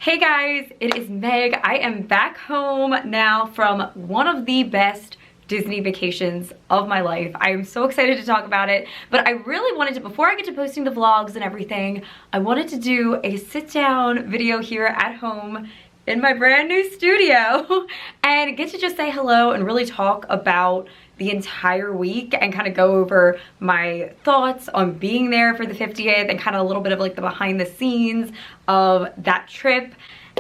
Hey guys, it is Meg. I am back home now from one of the best Disney vacations of my life. I am so excited to talk about it, but I really wanted to, before I get to posting the vlogs and everything, I wanted to do a sit down video here at home in my brand new studio and get to just say hello and really talk about the entire week and kind of go over my thoughts on being there for the 50th and kind of a little bit of like the behind the scenes of that trip.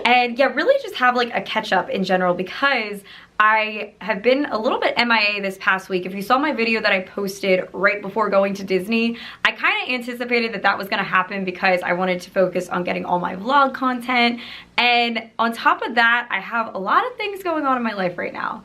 And yeah, really just have like a catch up in general because I have been a little bit MIA this past week. If you saw my video that I posted right before going to Disney, I kind of anticipated that that was going to happen because I wanted to focus on getting all my vlog content. And on top of that, I have a lot of things going on in my life right now.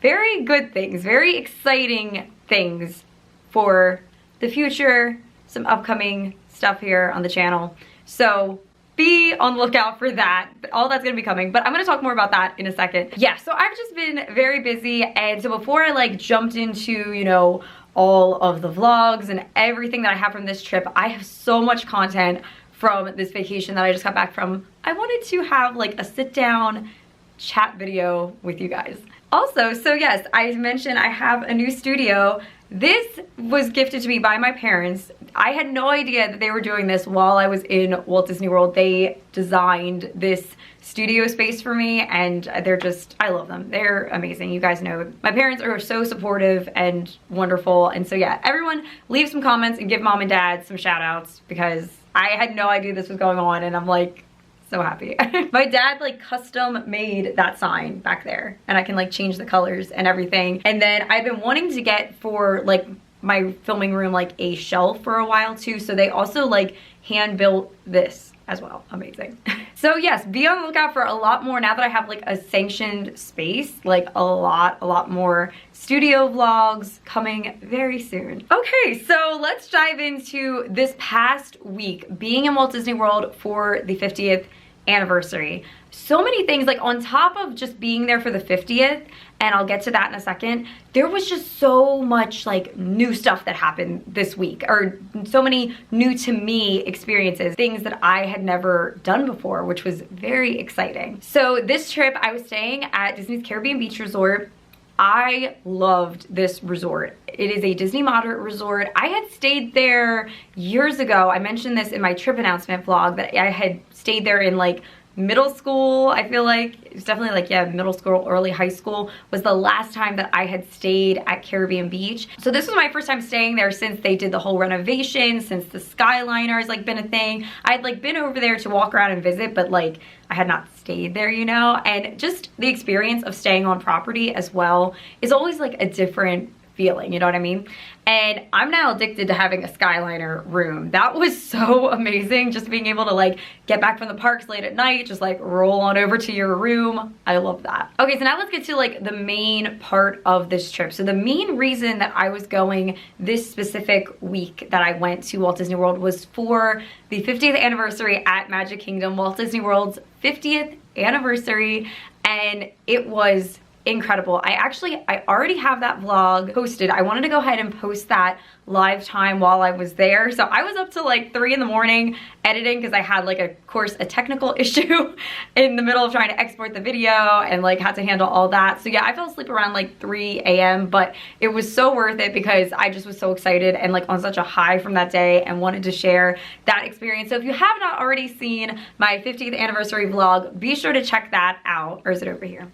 Very good things, very exciting things for the future, some upcoming stuff here on the channel. So be on the lookout for that. All that's gonna be coming, but I'm gonna talk more about that in a second. Yeah, so I've just been very busy, and so before I like jumped into, you know, all of the vlogs and everything that I have from this trip, I have so much content from this vacation that I just got back from. I wanted to have like a sit down chat video with you guys. Also, so yes, I mentioned I have a new studio. This was gifted to me by my parents. I had no idea that they were doing this while I was in Walt Disney World. They designed this studio space for me and they're just, I love them. They're amazing. You guys know my parents are so supportive and wonderful. And so yeah, everyone leave some comments and give mom and dad some shout outs because I had no idea this was going on and I'm like, so happy. My dad like custom made that sign back there and I can like change the colors and everything. And then I've been wanting to get for like my filming room like a shelf for a while too. So they also like hand built this as well. Amazing. So yes, be on the lookout for a lot more now that I have like a sanctioned space, like a lot more studio vlogs coming very soon. Okay, so let's dive into this past week being in Walt Disney World for the 50th anniversary. So many things, like on top of just being there for the 50th, and I'll get to that in a second, there was just so much like new stuff that happened this week, or so many new to me experiences, things that I had never done before, which was very exciting. So this trip, I was staying at Disney's Caribbean Beach Resort. I loved this resort. It is a Disney moderate resort. I had stayed there years ago. I mentioned this in my trip announcement vlog that I had stayed there in like middle school. I feel like it was definitely like, yeah, middle school, early high school was the last time that I had stayed at Caribbean Beach. So this was my first time staying there since they did the whole renovation, since the Skyliner has like been a thing. I'd like been over there to walk around and visit, but like I had not stayed there, you know, and just the experience of staying on property as well is always like a different feeling, you know what I mean? And I'm now addicted to having a Skyliner room. That was so amazing, just being able to like get back from the parks late at night, just like roll on over to your room. I love that. Okay, so now let's get to like the main part of this trip. So the main reason that I was going this specific week that I went to Walt Disney World was for the 50th anniversary at Magic Kingdom, Walt Disney World's 50th anniversary, and it was incredible. I already have that vlog posted. I wanted to go ahead and post that live time while I was there. So I was up to like 3 in the morning editing because I had like of course a technical issue in the middle of trying to export the video and like had to handle all that. So yeah, I fell asleep around like 3 a.m. but it was so worth it because I just was so excited and like on such a high from that day and wanted to share that experience. So if you have not already seen my 50th anniversary vlog, be sure to check that out. Or is it over here?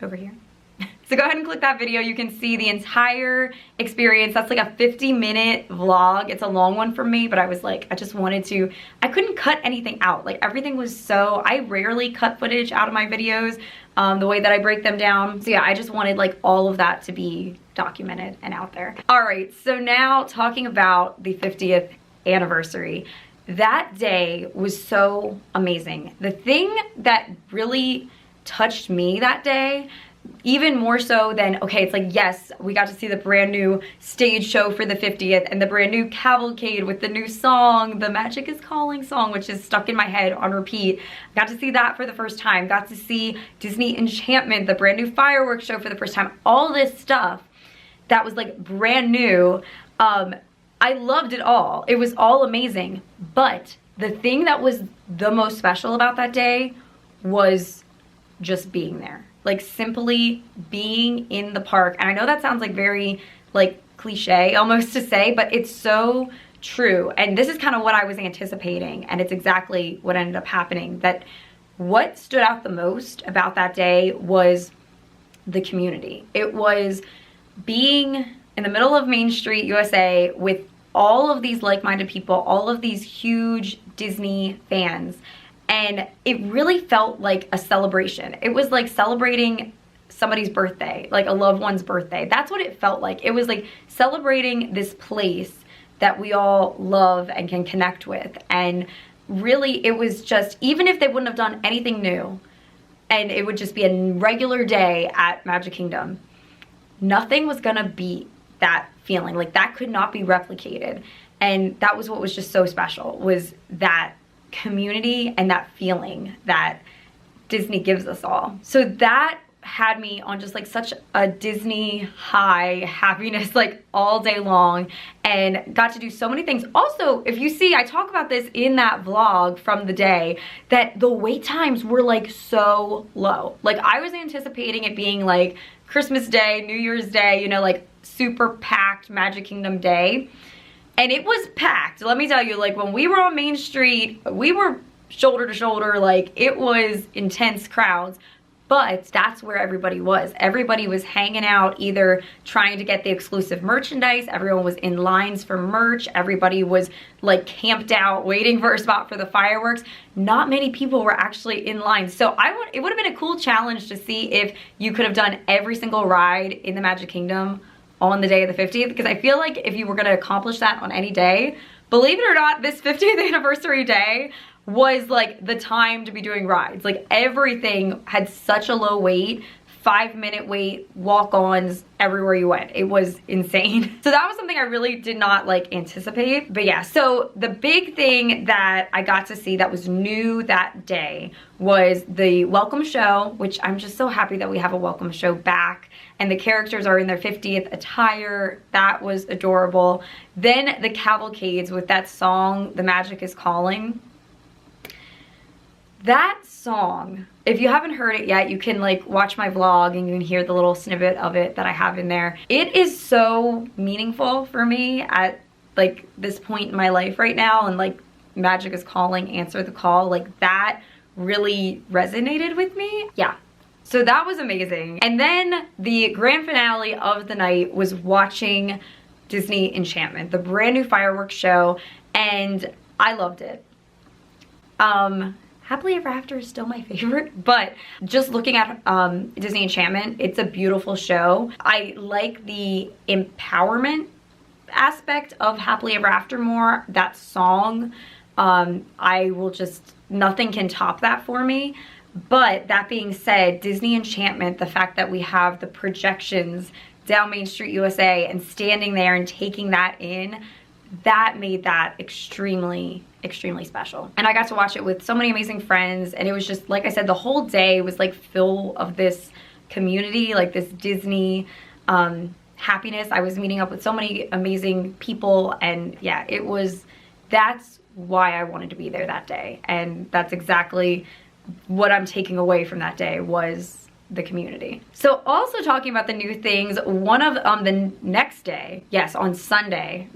Over here. So go ahead and click that video. You can see the entire experience. That's like a 50-minute vlog. It's a long one for me, but I was like, I just wanted to, I couldn't cut anything out. Like everything was so, I rarely cut footage out of my videos the way that I break them down. So yeah, I just wanted like all of that to be documented and out there. All right, so now talking about the 50th anniversary. That day was so amazing. The thing that really touched me that day, even more so than, okay, it's like, yes, we got to see the brand new stage show for the 50th and the brand new cavalcade with the new song, the Magic is Calling song, which is stuck in my head on repeat. Got to see that for the first time. Got to see Disney Enchantment, the brand new fireworks show for the first time. All this stuff that was like brand new. I loved it all. It was all amazing. But the thing that was the most special about that day was just being there. Like simply being in the park. And I know that sounds like very like cliche almost to say, but it's so true. And this is kind of what I was anticipating, and it's exactly what ended up happening. That what stood out the most about that day was the community. It was being in the middle of Main Street, USA, with all of these like-minded people, all of these huge Disney fans. And it really felt like a celebration. It was like celebrating somebody's birthday, like a loved one's birthday. That's what it felt like. It was like celebrating this place that we all love and can connect with. And really, it was just, even if they wouldn't have done anything new, and it would just be a regular day at Magic Kingdom, nothing was gonna beat that feeling. Like that could not be replicated. And that was what was just so special, was that community and that feeling that Disney gives us all. So that had me on just like such a Disney high, happiness like all day long, and got to do so many things. Also, if you see, I talk about this in that vlog from the day, that the wait times were like so low. Like I was anticipating it being like Christmas Day, New Year's Day, you know, like super packed Magic Kingdom day. And it was packed. Let me tell you, like when we were on Main Street, we were shoulder to shoulder, like it was intense crowds. But that's where everybody was. Everybody was hanging out, either trying to get the exclusive merchandise. Everyone was in lines for merch. Everybody was like camped out, waiting for a spot for the fireworks. Not many people were actually in line. So it would have been a cool challenge to see if you could have done every single ride in the Magic Kingdom on the day of the 50th, because I feel like if you were gonna accomplish that on any day, believe it or not, this 50th anniversary day was like the time to be doing rides. Like everything had such a low wait, 5-minute wait, walk-ons everywhere you went. It was insane. So that was something I really did not like anticipate. But yeah, so the big thing that I got to see that was new that day was the welcome show, which I'm just so happy that we have a welcome show back. And the characters are in their 50th attire. That was adorable. Then the cavalcades with that song, The Magic is Calling. That song, if you haven't heard it yet, you can like watch my vlog and you can hear the little snippet of it that I have in there. It is so meaningful for me at like this point in my life right now, and like Magic is Calling, Answer the Call, like that really resonated with me. Yeah. So that was amazing. And then the grand finale of the night was watching Disney Enchantment, the brand new fireworks show, and I loved it. Happily Ever After is still my favorite, but just looking at Disney Enchantment, it's a beautiful show. I like the empowerment aspect of Happily Ever After more. That song, nothing can top that for me. But that being said, Disney Enchantment, the fact that we have the projections down Main Street USA and standing there and taking that in, that made that extremely, extremely special. And I got to watch it with so many amazing friends, and it was just, like I said, the whole day was like full of this community, like this Disney happiness. I was meeting up with so many amazing people, and yeah, that's why I wanted to be there that day. And that's exactly what I'm taking away from that day, was the community. So also talking about the new things, one of the next day, yes, on Saturday.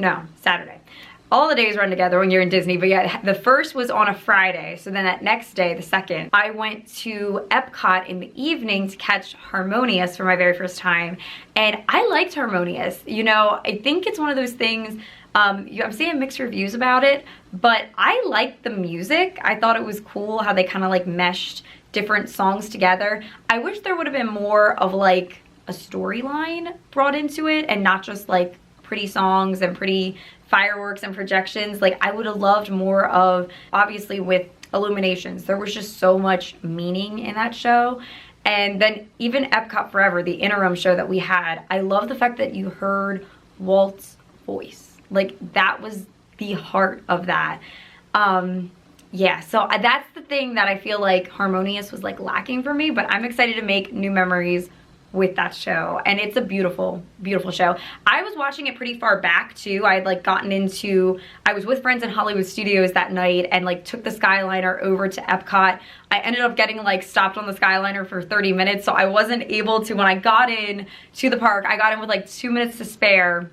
All the days run together when you're in Disney, but yeah, the first was on a Friday. So then that next day, the second, I went to Epcot in the evening to catch Harmonious for my very first time. And I liked Harmonious. You know, I think it's one of those things, I'm seeing mixed reviews about it, but I liked the music. I thought it was cool how they kind of like meshed different songs together. I wish there would have been more of like a storyline brought into it, and not just like pretty songs and pretty fireworks and projections. Like I would have loved more of, obviously with Illuminations, there was just so much meaning in that show. And then even Epcot Forever, the interim show that we had, I love the fact that you heard Walt's voice. Like that was the heart of that. Yeah, so that's the thing that I feel like Harmonious was like lacking for me, but I'm excited to make new memories with that show, and it's a beautiful, beautiful show. I was watching it pretty far back too. I was with friends in Hollywood Studios that night and like took the Skyliner over to Epcot. I ended up getting like stopped on the Skyliner for 30 minutes, so I wasn't able to, when I got in to the park, I got in with like 2 minutes to spare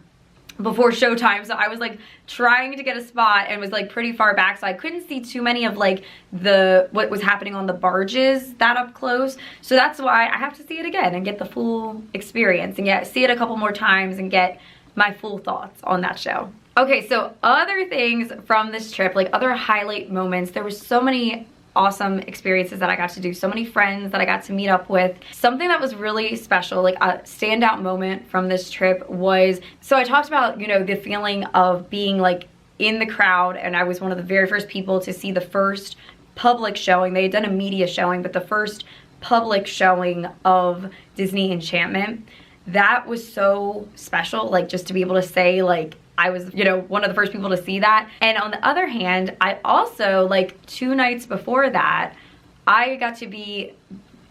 before showtime, so I was like trying to get a spot and was like pretty far back, so I couldn't see too many of like what was happening on the barges that up close. So that's why I have to see it again and get the full experience, and see it a couple more times and get my full thoughts on that show. Okay, so other things from this trip, like other highlight moments, there were so many awesome experiences that I got to do, so many friends that I got to meet up with. Something that was really special, like a standout moment from this trip was, so I talked about, you know, the feeling of being like in the crowd, and I was one of the very first people to see the first public showing. They had done a media showing, but the first public showing of Disney Enchantment. That was so special, like just to be able to say like I was, you know, one of the first people to see that. And on the other hand, I also, like 2 nights before that, I got to be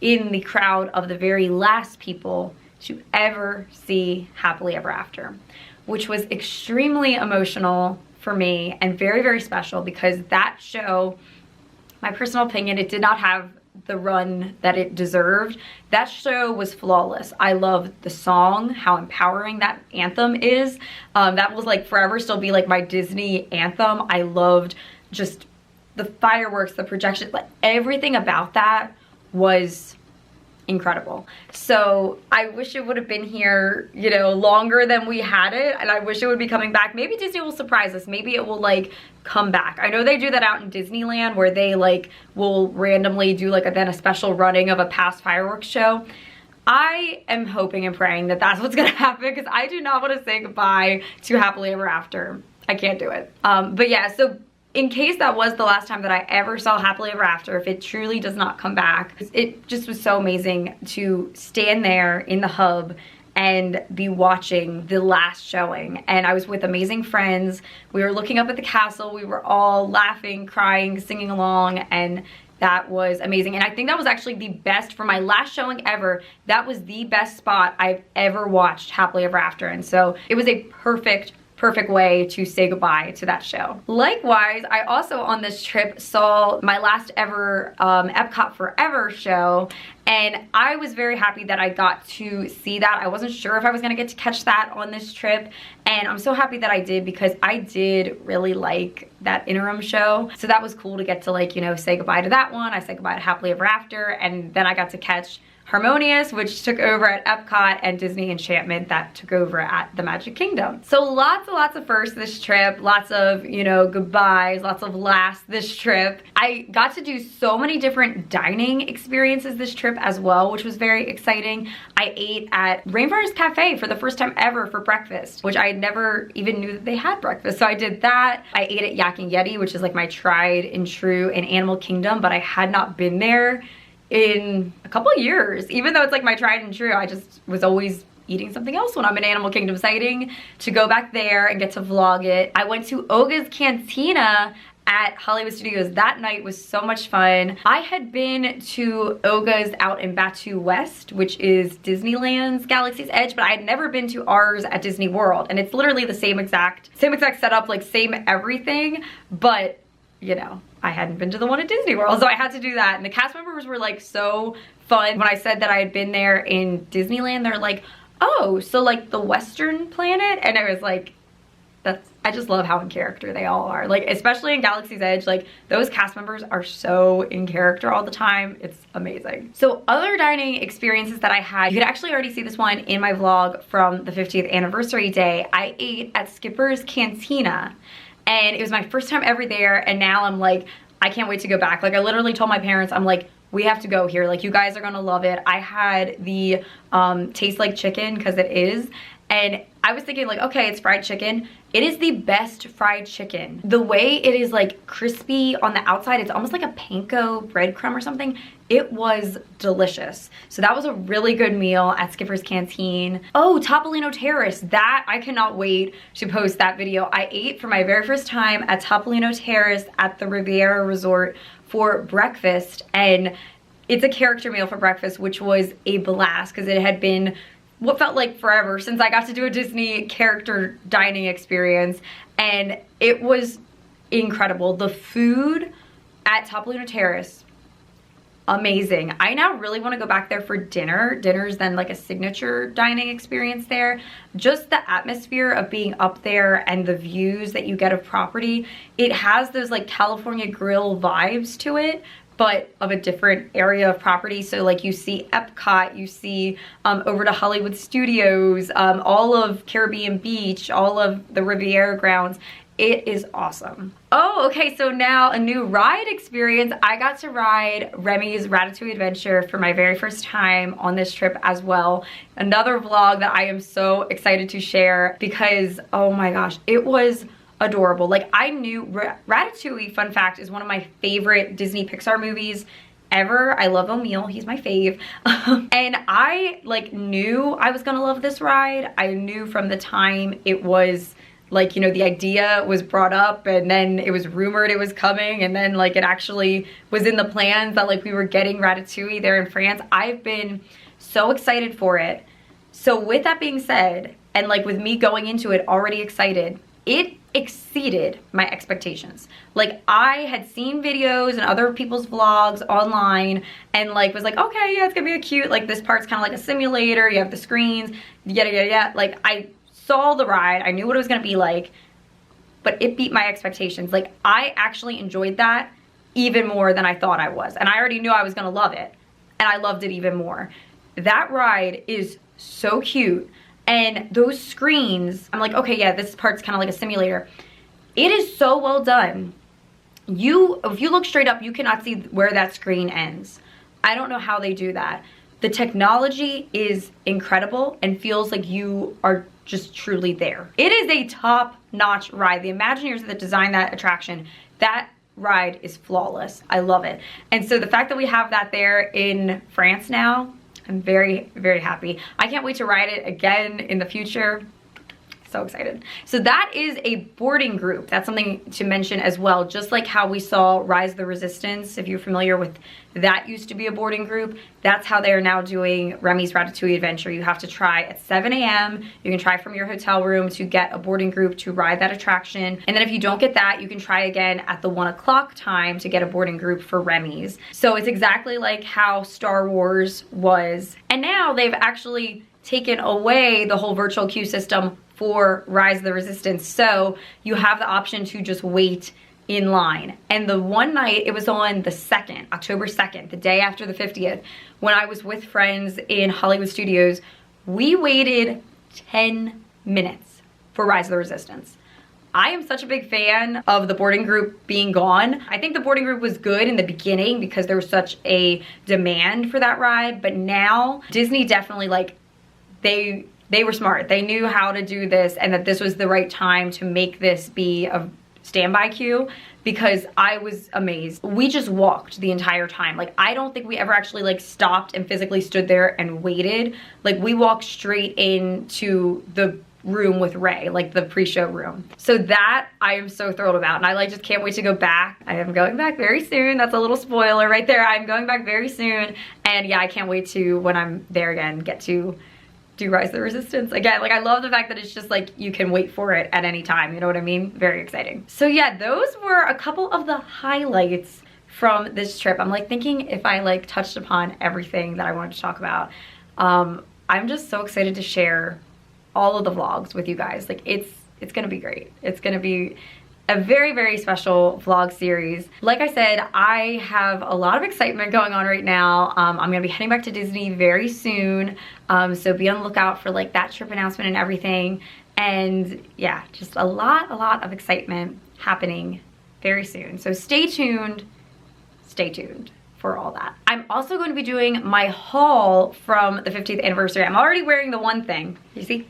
in the crowd of the very last people to ever see Happily Ever After, which was extremely emotional for me and very, very special, because that show, my personal opinion, it did not have the run that it deserved. That show was flawless. I love the song, how empowering that anthem is. That will like forever still be like my Disney anthem. I loved just the fireworks, the projection, like everything about that was incredible. So I wish it would have been here, you know, longer than we had it, and I wish it would be coming back. Maybe Disney will surprise us. Maybe it will like come back. I know they do that out in Disneyland, where they like will randomly do like a special running of a past fireworks show. I am hoping and praying that that's what's gonna happen, because I do not want to say goodbye to Happily Ever After. I can't do it. But yeah, so in case that was the last time that I ever saw Happily Ever After, if it truly does not come back, it just was so amazing to stand there in the hub and be watching the last showing. And I was with amazing friends. We were looking up at the castle. We were all laughing, crying, singing along, and that was amazing. And I think that was actually the best, for my last showing ever, that was the best spot I've ever watched Happily Ever After. And so it was a perfect way to say goodbye to that show. Likewise, I also on this trip saw my last ever Epcot Forever show, and I was very happy that I got to see that. I wasn't sure if I was gonna get to catch that on this trip, and I'm so happy that I did, because I did really like that interim show. So that was cool to get to like, you know, say goodbye to that one. I said goodbye to Happily Ever After, and then I got to catch Harmonious, which took over at Epcot, and Disney Enchantment that took over at the Magic Kingdom. So lots and lots of firsts this trip, lots of, you know, goodbyes, lots of lasts this trip. I got to do so many different dining experiences this trip as well, which was very exciting. I ate at Rainforest Cafe for the first time ever for breakfast, which I never even knew that they had breakfast. So I did that. I ate at Yak and Yeti, which is like my tried and true in Animal Kingdom, but I had not been there in a couple of years. Even though it's like my tried and true, I just was always eating something else when I'm in Animal Kingdom. Exciting to go back there and get to vlog it. I went to Oga's Cantina at Hollywood Studios. That night was so much fun. I had been to Oga's out in Batu West, which is Disneyland's Galaxy's Edge, but I had never been to ours at Disney World. And it's literally the same exact setup, like same everything, but you know, I hadn't been to the one at Disney World, so I had to do that. And the cast members were like so fun. When I said that I had been there in Disneyland, they're like, oh, so like the Western planet? And I was like, I just love how in character they all are. Like, especially in Galaxy's Edge, like those cast members are so in character all the time. It's amazing. So other dining experiences that I had, you could actually already see this one in my vlog from the 50th anniversary day. I ate at Skipper's Cantina, and it was my first time ever there, and now I'm like, I can't wait to go back. Like, I literally told my parents, I'm like, we have to go here. Like, you guys are gonna love it. I had the taste like chicken, because it is, and I was thinking like, okay, it's fried chicken. It is the best fried chicken. The way it is like crispy on the outside, it's almost like a panko breadcrumb or something. It was delicious. So that was a really good meal at Skipper's Canteen. Oh, Topolino Terrace. That, I cannot wait to post that video. I ate for my very first time at Topolino Terrace at the Riviera Resort for breakfast, and it's a character meal for breakfast, which was a blast because it had been what felt like forever since I got to do a Disney character dining experience, and it was incredible. The food at Top Luna Terrace, amazing. I now really want to go back there for dinner. Dinner's then like a signature dining experience there. Just the atmosphere of being up there and the views that you get of property, it has those like California grill vibes to it, but of a different area of property. So like you see Epcot, you see over to Hollywood Studios, all of Caribbean Beach, all of the Riviera grounds. It is awesome. Oh, okay, so now a new ride experience. I got to ride Remy's Ratatouille Adventure for my very first time on this trip as well. Another vlog that I am so excited to share because, oh my gosh, it was adorable. Like, I knew Ratatouille, fun fact, is one of my favorite Disney Pixar movies ever. I love Emile, he's my fave. And I like knew I was gonna love this ride. I knew from the time it was like, you know, the idea was brought up and then it was rumored it was coming, and then like it actually was in the plans that like we were getting Ratatouille there in France. I've been so excited for it. So with that being said, and like with me going into it already excited, it exceeded my expectations. Like, I had seen videos and other people's vlogs online and like was like, okay, yeah, it's gonna be a cute, like this part's kind of like a simulator, you have the screens, yada yada yada. Like, I saw the ride, I knew what it was gonna be like, but it beat my expectations. Like, I actually enjoyed that even more than I thought I was, and I already knew I was gonna love it, and I loved it even more. That ride is so cute. And those screens, I'm like, okay, yeah, this part's kind of like a simulator. It is so well done. If you look straight up, you cannot see where that screen ends. I don't know how they do that. The technology is incredible and feels like you are just truly there. It is a top-notch ride. The Imagineers that designed that attraction, that ride is flawless. I love it. And so the fact that we have that there in France now, I'm very, very happy. I can't wait to ride it again in the future. So excited. So that is a boarding group. That's something to mention as well. Just like how we saw Rise of the Resistance, if you're familiar with that, used to be a boarding group. That's how they are now doing Remy's Ratatouille Adventure. You have to try at 7 a.m. You can try from your hotel room to get a boarding group to ride that attraction. And then if you don't get that, you can try again at the 1 o'clock time to get a boarding group for Remy's. So it's exactly like how Star Wars was. And now they've actually taken away the whole virtual queue system for Rise of the Resistance. So you have the option to just wait in line. And the one night, it was on the 2nd, October 2nd, the day after the 50th, when I was with friends in Hollywood Studios, we waited 10 minutes for Rise of the Resistance. I am such a big fan of the boarding group being gone. I think the boarding group was good in the beginning because there was such a demand for that ride, but now Disney definitely, like, they were smart. They knew how to do this and that this was the right time to make this be a standby queue, because I was amazed. We just walked the entire time. Like, I don't think we ever actually like stopped and physically stood there and waited. Like, we walked straight into the room with Ray, like the pre-show room. So that I am so thrilled about, and I like just can't wait to go back. I am going back very soon. That's a little spoiler right there. I'm going back very soon, and yeah, I can't wait to, when I'm there again, get to do Rise of the Resistance again. Like, I love the fact that it's just like you can wait for it at any time, you know what I mean? Very exciting. So yeah, those were a couple of the highlights from this trip. I'm like thinking if I like touched upon everything that I wanted to talk about. I'm just so excited to share all of the vlogs with you guys. Like, it's gonna be great. It's gonna be a very, very special vlog series. Like I said, I have a lot of excitement going on right now. I'm gonna be heading back to Disney very soon. So be on the lookout for like that trip announcement and everything. And yeah, just a lot of excitement happening very soon. So stay tuned for all that. I'm also going to be doing my haul from the 50th anniversary. I'm already wearing the one thing, you see?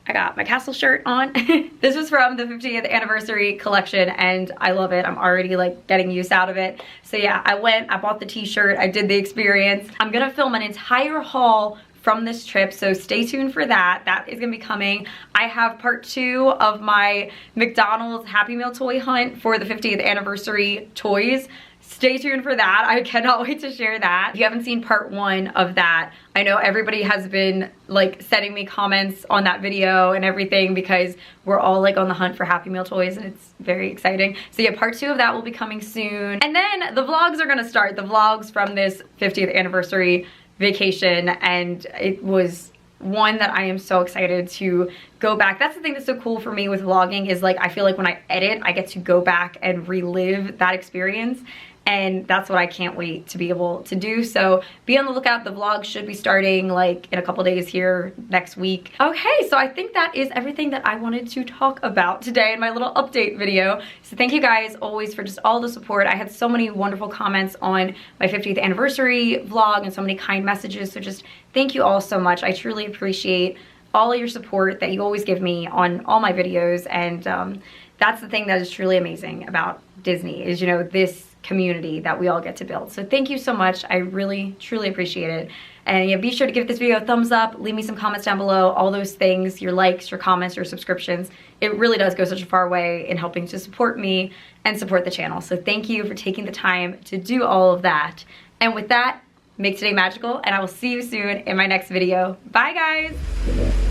I got my castle shirt on. This was from the 50th anniversary collection and I love it. I'm already like getting use out of it. So yeah, I bought the t-shirt, I did the experience. I'm gonna film an entire haul from this trip, so stay tuned for that. That is gonna be coming. I have part 2 of my McDonald's Happy Meal toy hunt for the 50th anniversary toys. stay tuned for that. I cannot wait to share that. If you haven't seen part 1 of that, I know everybody has been like sending me comments on that video and everything because we're all like on the hunt for Happy Meal toys and it's very exciting. So yeah, part 2 of that will be coming soon. And then the vlogs are gonna start, the vlogs from this 50th anniversary vacation, and it was one that I am so excited to go back. That's the thing that's so cool for me with vlogging is like I feel like when I edit, I get to go back and relive that experience. And that's what I can't wait to be able to do. So be on the lookout. The vlog should be starting like in a couple days here next week. Okay, so I think that is everything that I wanted to talk about today in my little update video. So thank you guys always for just all the support. I had so many wonderful comments on my 50th anniversary vlog and so many kind messages. So just thank you all so much. I truly appreciate all of your support that you always give me on all my videos. And that's the thing that is truly amazing about Disney is, you know, this community that we all get to build. So thank you so much. I really, truly appreciate it. And yeah, be sure to give this video a thumbs up, leave me some comments down below, all those things, your likes, your comments, your subscriptions. It really does go such a far way in helping to support me and support the channel. So thank you for taking the time to do all of that. And with that, make today magical, and I will see you soon in my next video. Bye guys.